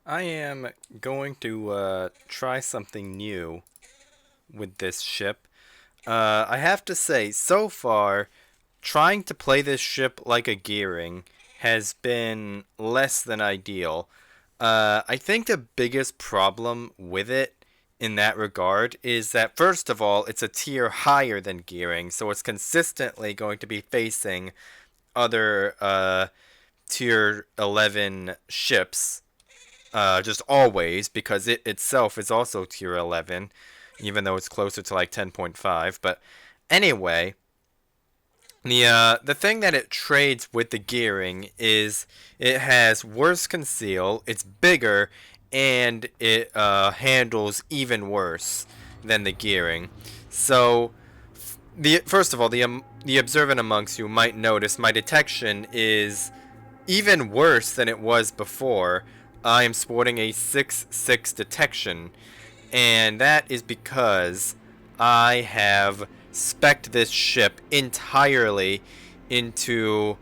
I am going to try something new with this ship. I have to say, so far, trying to play this ship like a gearing has been less than ideal. I think the biggest problem with it in that regard is that, first of all, it's a tier higher than gearing, so it's consistently going to be facing other tier 11 ships just always, because it itself is also tier 11, even though it's closer to like 10.5. But anyway, the thing that it trades with the gearing is it has worse conceal, it's bigger, and it handles even worse than the gearing. So the first of all, the observant amongst you might notice my detection is even worse than it was before. I am sporting a 6/6 detection, and that is because I have spec'd this ship entirely into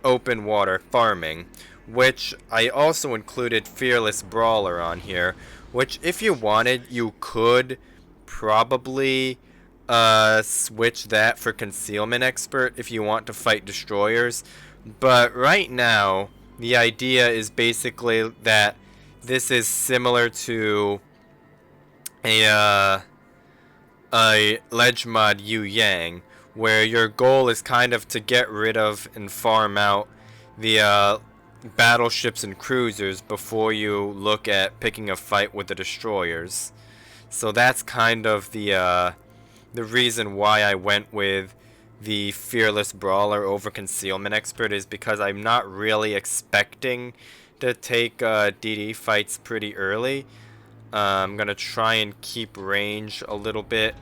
open water farming, which I also included Fearless Brawler on here, which if you wanted, you could probably switch that for Concealment Expert if you want to fight destroyers. But right now, the idea is basically that this is similar to a ledge mod Yu Yang, where your goal is kind of to get rid of and farm out the battleships and cruisers before you look at picking a fight with the destroyers. So that's kind of the reason why I went with the Fearless Brawler over Concealment Expert, is because I'm not really expecting to take DD fights pretty early. I'm gonna try and keep range a little bit.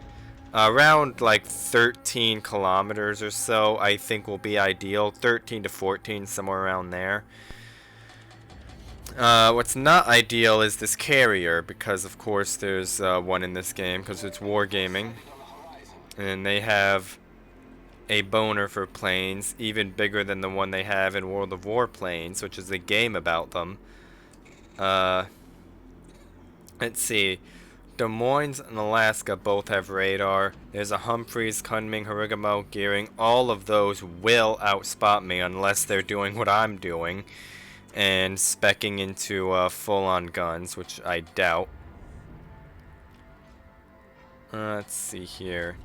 Around like 13 kilometers or so, I think will be ideal. 13 to 14, somewhere around there. What's not ideal is this carrier, because of course there's one in this game, because it's wargaming. And they have a boner for planes, even bigger than the one they have in World of Warplanes, which is a game about them. Uh, let's see. Des Moines and Alaska both have radar. There's a Humphreys, Kunming, Harugamo, Gearing. All of those will outspot me unless they're doing what I'm doing and specking into full-on guns, which I doubt. Let's see here.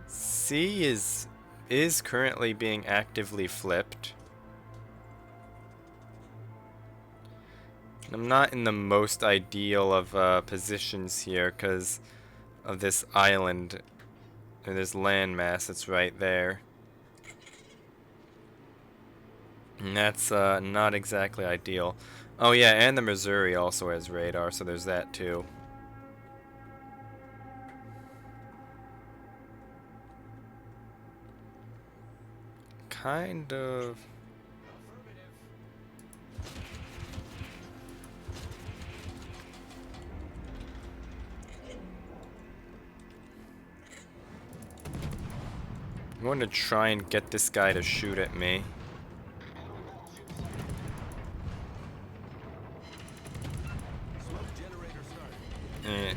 C is currently being actively flipped. I'm not in the most ideal of positions here because of this island, or this landmass that's right there. And that's not exactly ideal. Oh yeah, and the Missouri also has radar, so there's that too. Kind of. I'm going to try and get this guy to shoot at me. Eh.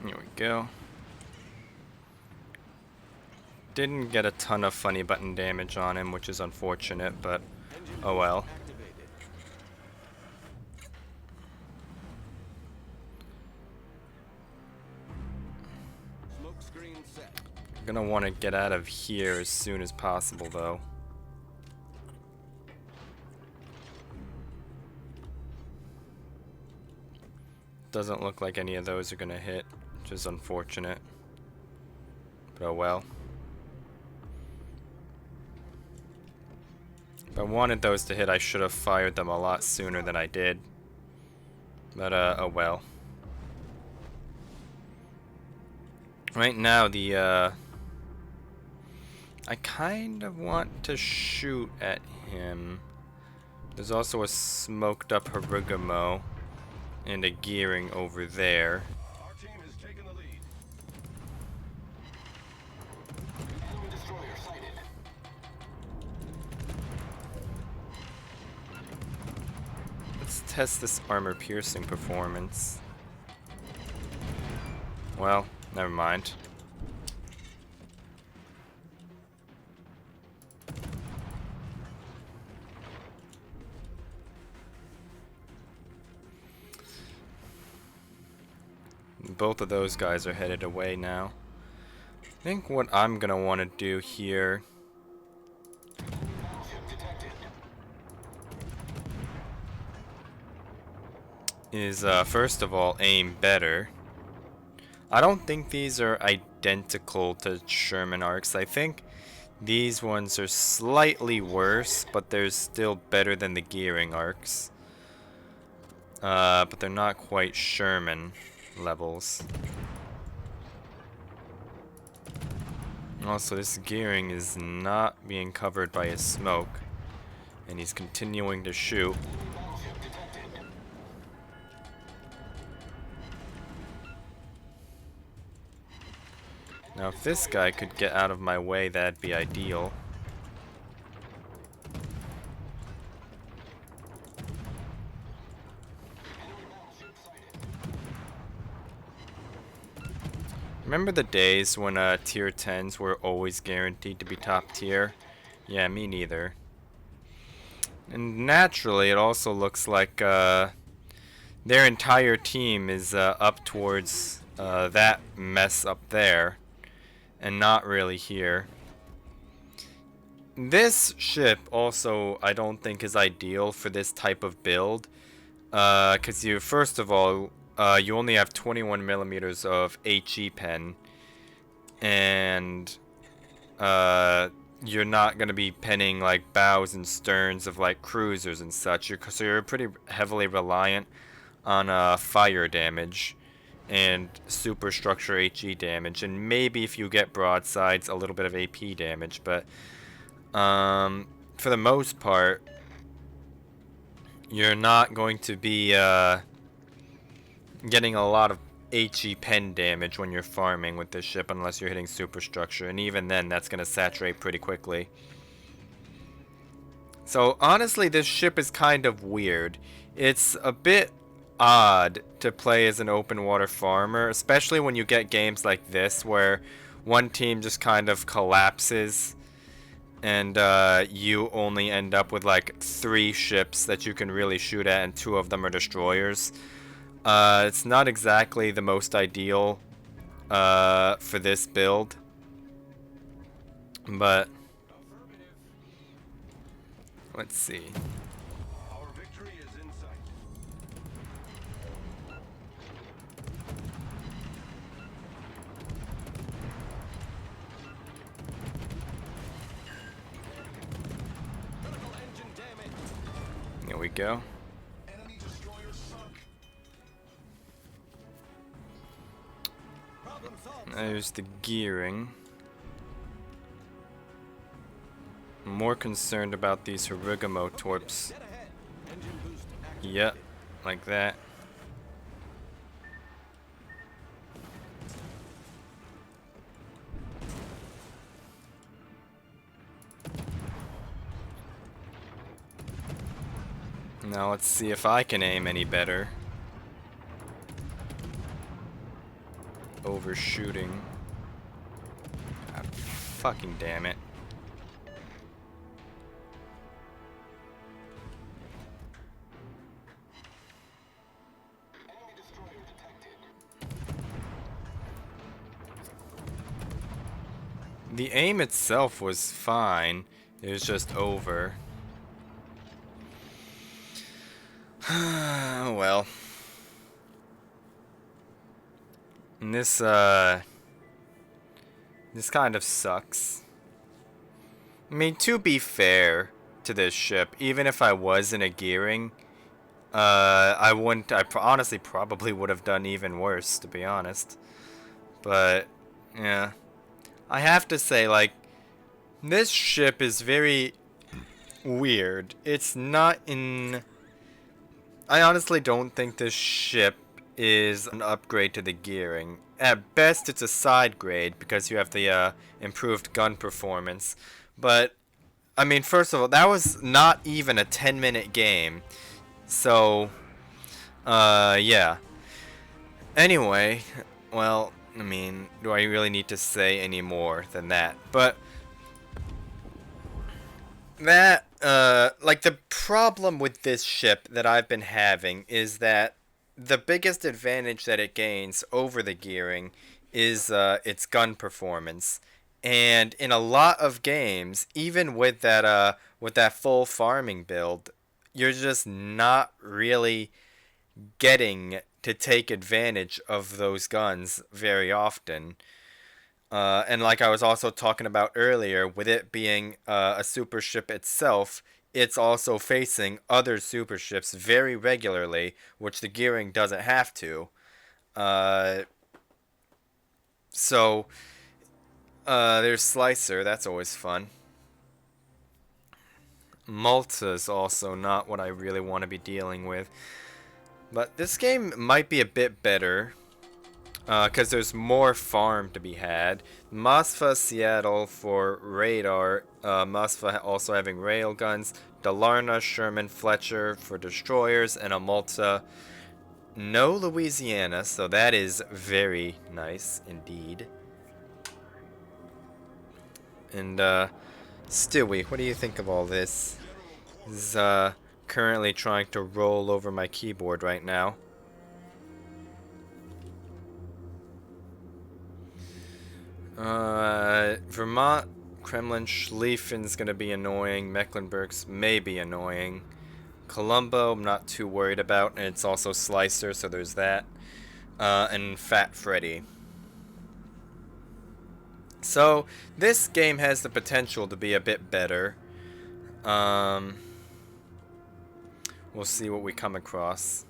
Here we go. Didn't get a ton of funny button damage on him, which is unfortunate, but oh well. I'm gonna want to get out of here as soon as possible, though. Doesn't look like any of those are gonna hit, which is unfortunate. But oh well. If I wanted those to hit, I should have fired them a lot sooner than I did. But oh well. Right now, I kind of want to shoot at him. There's also a smoked up Harugamo and a Gearing over there. test this armor piercing performance. Well, never mind. Both of those guys are headed away now. I think what I'm gonna want to do here is first of all aim better. I don't think these are identical to Sherman arcs. I think these ones are slightly worse, but they're still better than the Gearing arcs. But they're not quite Sherman levels. Also, this Gearing is not being covered by his smoke, and he's continuing to shoot. Now, if this guy could get out of my way, that'd be ideal. Remember the days when tier 10s were always guaranteed to be top tier? Yeah, me neither. And naturally, it also looks like their entire team is up towards that mess up there, and not really here. This ship also, I don't think, is ideal for this type of build, because you, first of all, you only have 21 millimeters of HE pen, and you're not going to be penning like bows and sterns of like cruisers and such. So you're pretty heavily reliant on fire damage and superstructure HE damage, and maybe if you get broadsides, a little bit of AP damage. But for the most part, you're not going to be getting a lot of HE pen damage when you're farming with this ship, unless you're hitting superstructure, and even then that's going to saturate pretty quickly. So honestly, this ship is kind of weird. It's a bit odd to play as an open water farmer, especially when you get games like this where one team just kind of collapses and you only end up with like 3 ships that you can really shoot at, and 2 of them are destroyers. It's not exactly the most ideal for this build, but let's see. Our victory is in sight. Critical engine damage. Here we go. Enemy destroyer sunk. Problem solved. There's the gearing. I'm more concerned about these Harugamo torps. Dead ahead. Engine boost active. Yep, like that. Now let's see if I can aim any better. Overshooting. God, fucking damn it. The aim itself was fine. It was just over. Well. And this kind of sucks. I mean, to be fair to this ship, even if I was in a gearing, I honestly probably would have done even worse, to be honest. But, yeah. I have to say, like, this ship is very weird. It's not in... I honestly don't think this ship is an upgrade to the gearing. At best, it's a side grade because you have the improved gun performance. But, I mean, first of all, that was not even a 10-minute game. So, Yeah. Anyway, well, I mean, do I really need to say any more than that? But that, like the problem with this ship that I've been having is that the biggest advantage that it gains over the gearing is its gun performance. And in a lot of games, even with that full farming build, you're just not really getting to take advantage of those guns very often. And like I was also talking about earlier, with it being a super ship itself, it's also facing other super ships very regularly, which the gearing doesn't have to. Uh, so there's Slicer, that's always fun. Malta's also not what I really want to be dealing with. But this game might be a bit better because there's more farm to be had. Masfa Seattle for radar, Masfa also having railguns, Dalarna, Sherman, Fletcher for destroyers, and a Malta. No Louisiana, so that is very nice indeed. And Stewie, what do you think of all this? This is currently trying to roll over my keyboard right now. Vermont, Kremlin, Schlieffen's gonna be annoying. Mecklenburg's may be annoying. Colombo, I'm not too worried about, and it's also Slicer, so there's that. And Fat Freddy. So, this game has the potential to be a bit better. We'll see what we come across.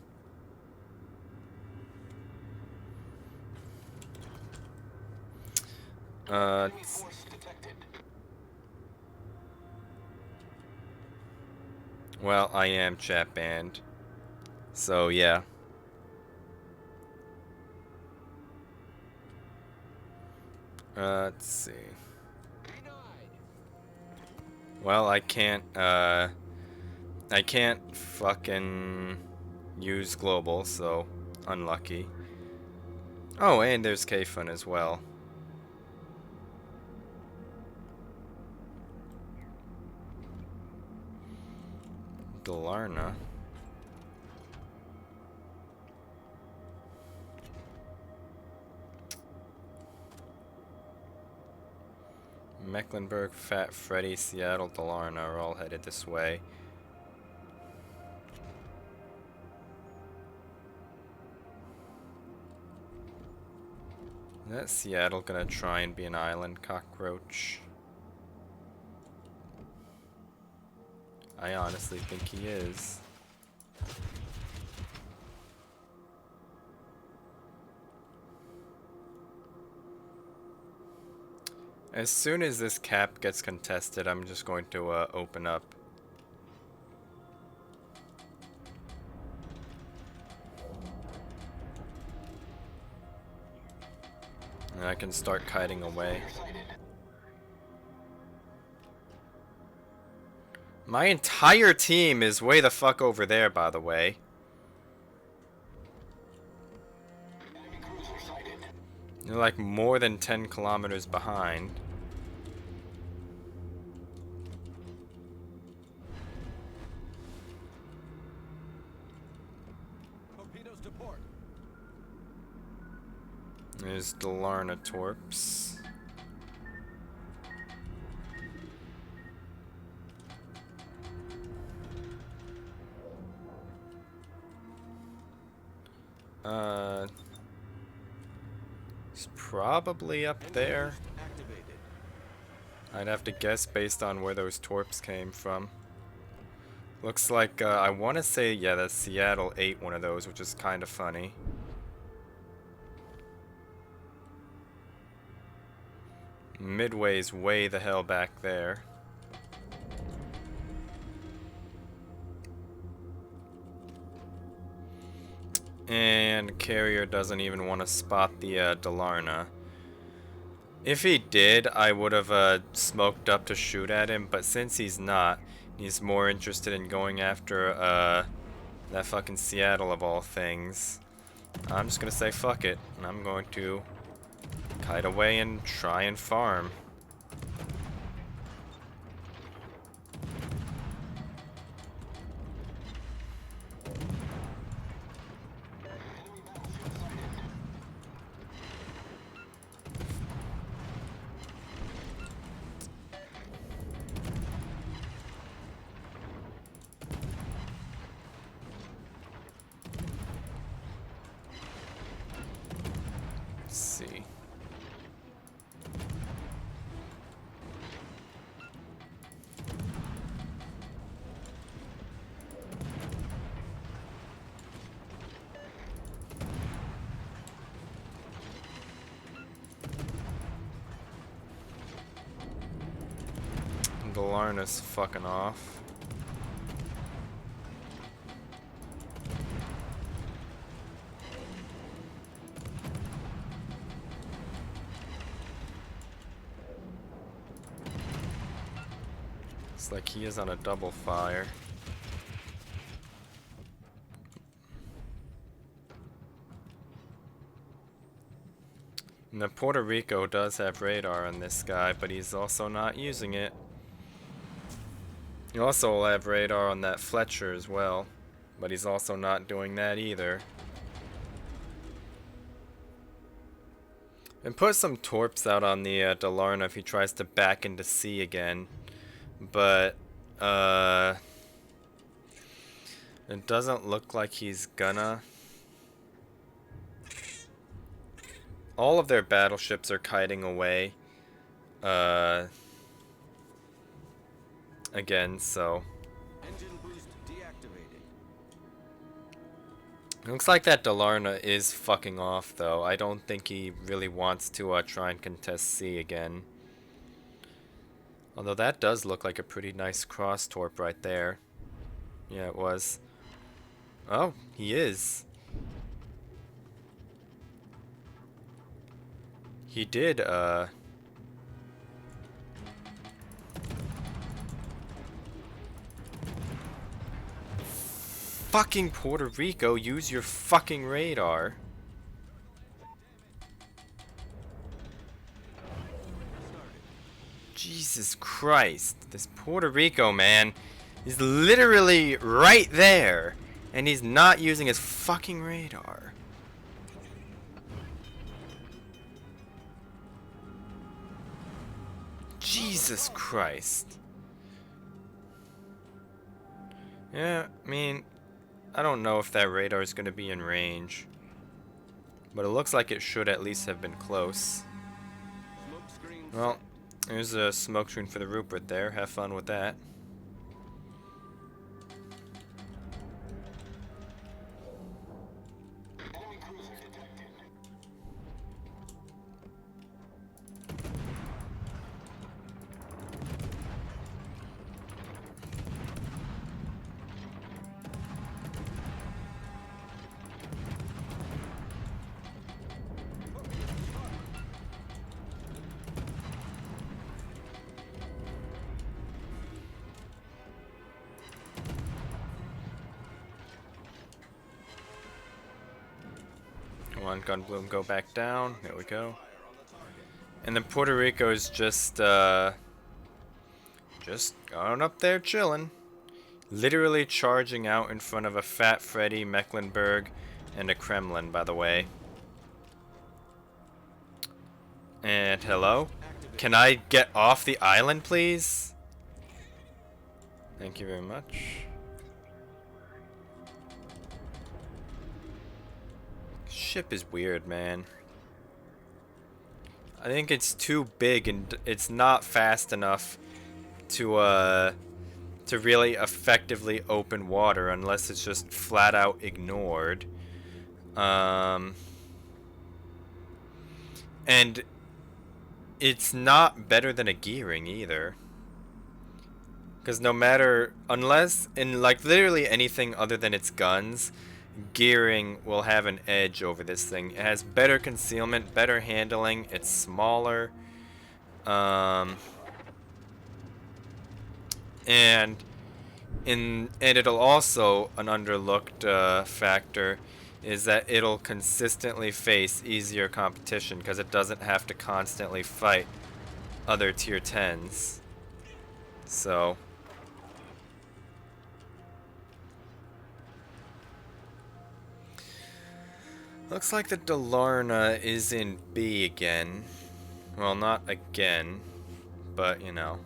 Well, I am chat banned. So, yeah. Let's see. Well, I can't fucking use global, so unlucky. Oh, and there's K-Fun as well. Dalarna. Mecklenburg, Fat Freddy, Seattle, Dalarna are all headed this way. Is that Seattle gonna try and be an island cockroach? I honestly think he is. As soon as this cap gets contested, I'm just going to open up. And I can start kiting away. My entire team is way the fuck over there, by the way. They're like more than 10 kilometers behind. Torpedoes to port. There's Dalarna Torps. It's probably up there. I'd have to guess based on where those torps came from. Looks like, I want to say, yeah, that Seattle ate one of those, which is kind of funny. Midway's way the hell back there. And Carrier doesn't even want to spot the Dalarna. If he did, I would have smoked up to shoot at him, but since he's not, he's more interested in going after That fucking Seattle of all things. I'm just gonna say fuck it, and I'm going to kite away and try and farm. Let's see. Galarna's fucking off. It's like he is on a double fire. Now Puerto Rico does have radar on this guy, but he's also not using it. He also will have radar on that Fletcher as well, but he's also not doing that either. And put some torps out on the Dalarna if he tries to back into sea again. But, it doesn't look like he's gonna. All of their battleships are kiting away. Again, so. Engine boost deactivated. It looks like that Dalarna is fucking off, though. I don't think he really wants to try and contest sea again. Although that does look like a pretty nice cross torp right there. Yeah, it was. Oh, he is. He did, Fucking Puerto Rico, use your fucking radar. Jesus Christ. This Puerto Rico man is literally right there. And he's not using his fucking radar. Jesus Christ. Yeah, I mean, I don't know if that radar is going to be in range. But it looks like it should at least have been close. Smoke screen. Well, there's a smoke screen for the Rupert there. Have fun with that. One Gunbloom go back down. There we go. And then Puerto Rico is just going up there chilling. Literally charging out in front of a Fat Freddy, Mecklenburg, and a Kremlin, by the way. And hello? Can I get off the island, please? Thank you very much. Ship is weird, man. I think it's too big and it's not fast enough to really effectively open water unless it's just flat out ignored. And it's not better than a gearing either. Because no matter, unless in like literally anything other than its guns, gearing will have an edge over this thing. It has better concealment, better handling, it's smaller. And And it'll also, an underlooked factor is that it'll consistently face easier competition because it doesn't have to constantly fight other tier 10s. So looks like the Delarna is in B again. Well, not again, but you know.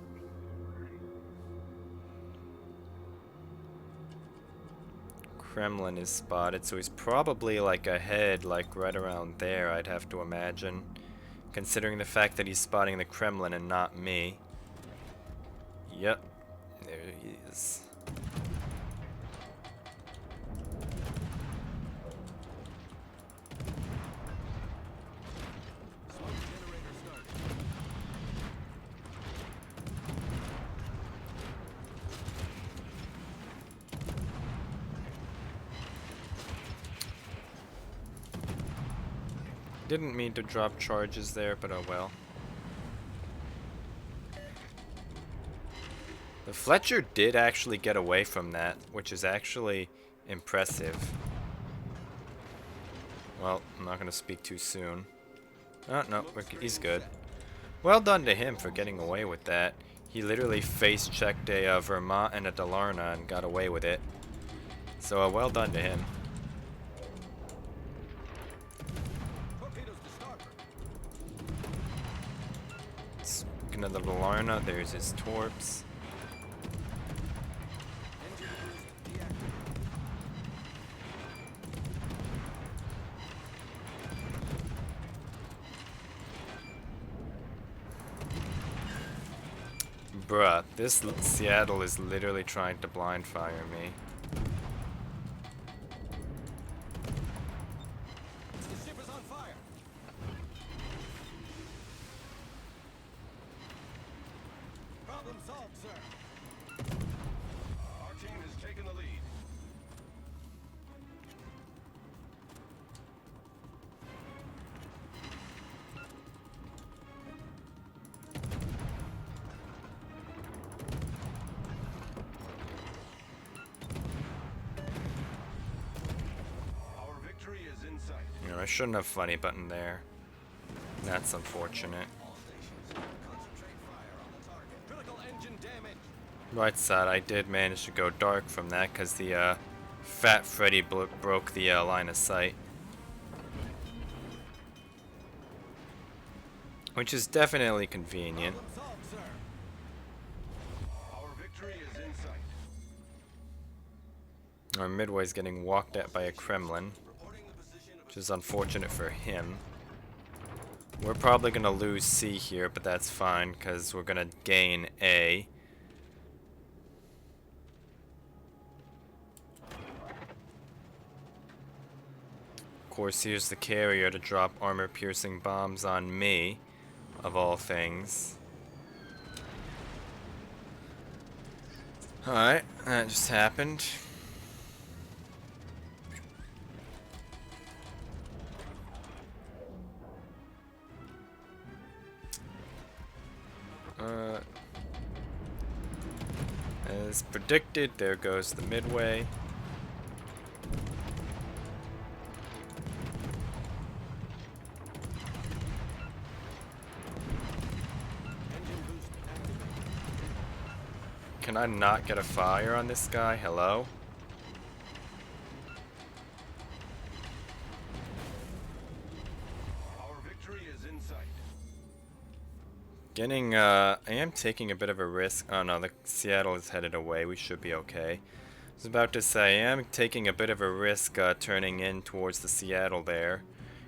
Kremlin is spotted, so he's probably like ahead, like right around there, I'd have to imagine. Considering the fact that he's spotting the Kremlin and not me. Yep, there he is. Didn't mean to drop charges there, but oh well. The Fletcher did actually get away from that, which is actually impressive. Well, I'm not going to speak too soon. Oh, no, he's good. Well done to him for getting away with that. He literally face-checked a Vermont and a Delarna and got away with it. So, well done to him. Speaking of the Delarna, there's his torps. Bruh, this Seattle is literally trying to blind fire me. The ship is on fire. Problem solved, sir. Our team has taken the lead. Our victory is in sight. You know, I shouldn't have funny button there. That's unfortunate. All stations, concentrate fire on the target. Critical engine damage. Right side, I did manage to go dark from that because the Fat Freddy broke the line of sight. Which is definitely convenient. Problem solved, sir. Our victory is in sight. Our Midway's getting walked at by a Kremlin, Reporting the position of which is unfortunate for him. We're probably going to lose C here, but that's fine because we're going to gain A. Of course, here's the carrier to drop armor-piercing bombs on me, of all things. Alright, that just happened. As predicted, there goes the Midway. engine boost activated. Can I not get a fire on this guy? Hello? Our victory is in sight. I am taking a bit of a risk. Oh no, the Seattle is headed away. We should be okay. I was about to say, I am taking a bit of a risk turning in towards the Seattle there.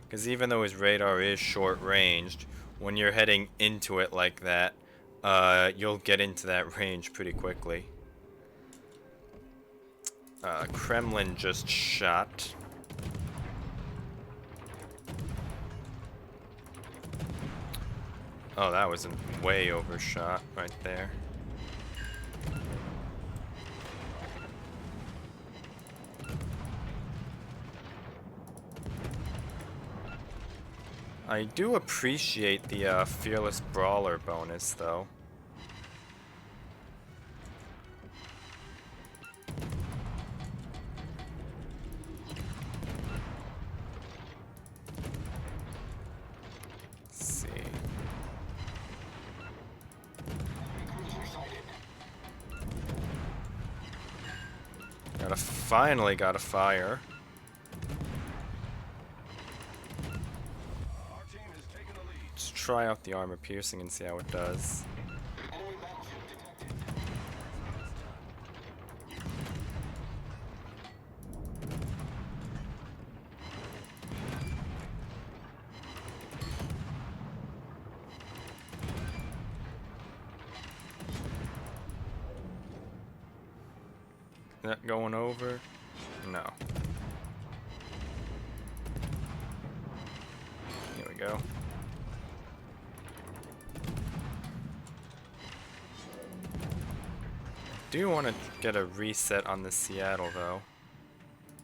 Because even though his radar is short-ranged, when you're heading into it like that, you'll get into that range pretty quickly. Kremlin just shot. Oh, that was a way overshot right there. I do appreciate the Fearless Brawler bonus, though. Finally got a fire. Our team has taken the lead. Let's try out the armor piercing and see how it does. That going over? No. Here we go. Do want to get a reset on the Seattle though.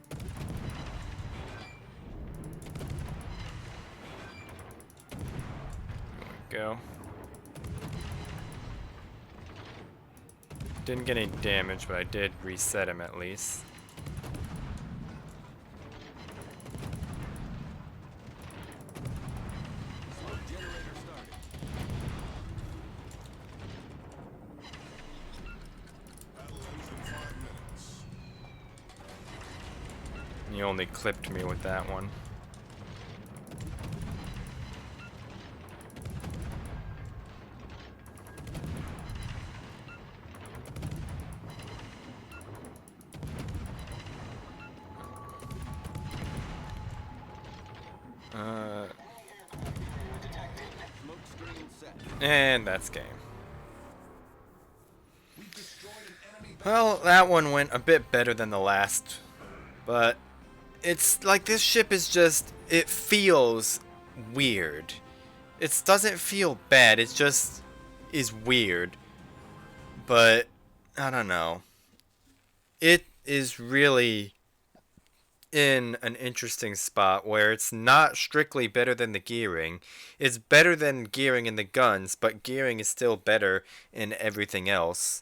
There we go. Didn't get any damage, but I did reset him at least. Smoke generator started. Battle ends in 5 minutes. He only clipped me with that one. Smoke screen set. And that's game. We've destroyed an enemy Well, that one went a bit better than the last, but it's like this ship is just, it feels weird. It doesn't feel bad, it just is weird. But, I don't know. It is really in an interesting spot where it's not strictly better than the gearing. It's better than gearing in the guns, but gearing is still better in everything else.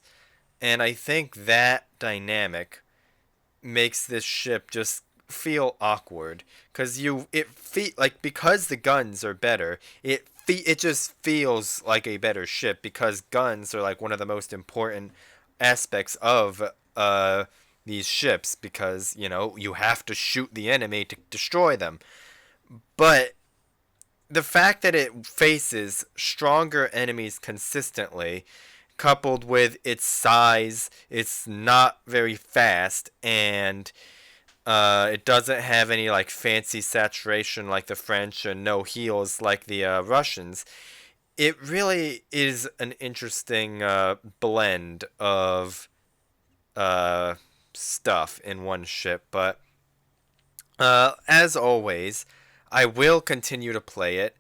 And I think that dynamic makes this ship just feel awkward, because because the guns are better, it just feels like a better ship, because guns are like one of the most important aspects of these ships, because you have to shoot the enemy to destroy them. But the fact that it faces stronger enemies consistently, coupled with its size, it's not very fast, and it doesn't have any like fancy saturation like the French, and no heals like the Russians. It really is an interesting blend of stuff in one ship. But as always, I will continue to play it,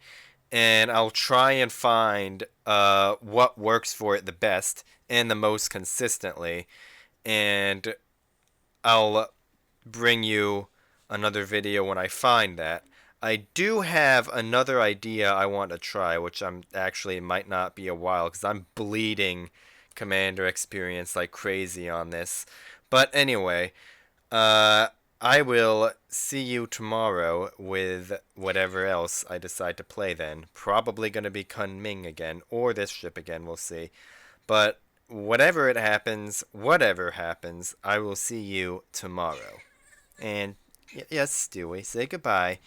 and I'll try and find what works for it the best and the most consistently, and I'll bring you another video when I find that. I do have another idea I want to try, which might not be a while, because I'm bleeding Commander experience like crazy on this. But anyway, I will see you tomorrow with whatever else I decide to play then. Probably going to be Kunming again, or this ship again, we'll see. But whatever happens, I will see you tomorrow. And yes, Stewie, say goodbye.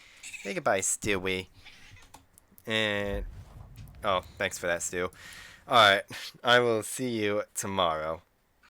Say goodbye, Stewie. And oh, thanks for that, Stu. Alright, I will see you tomorrow.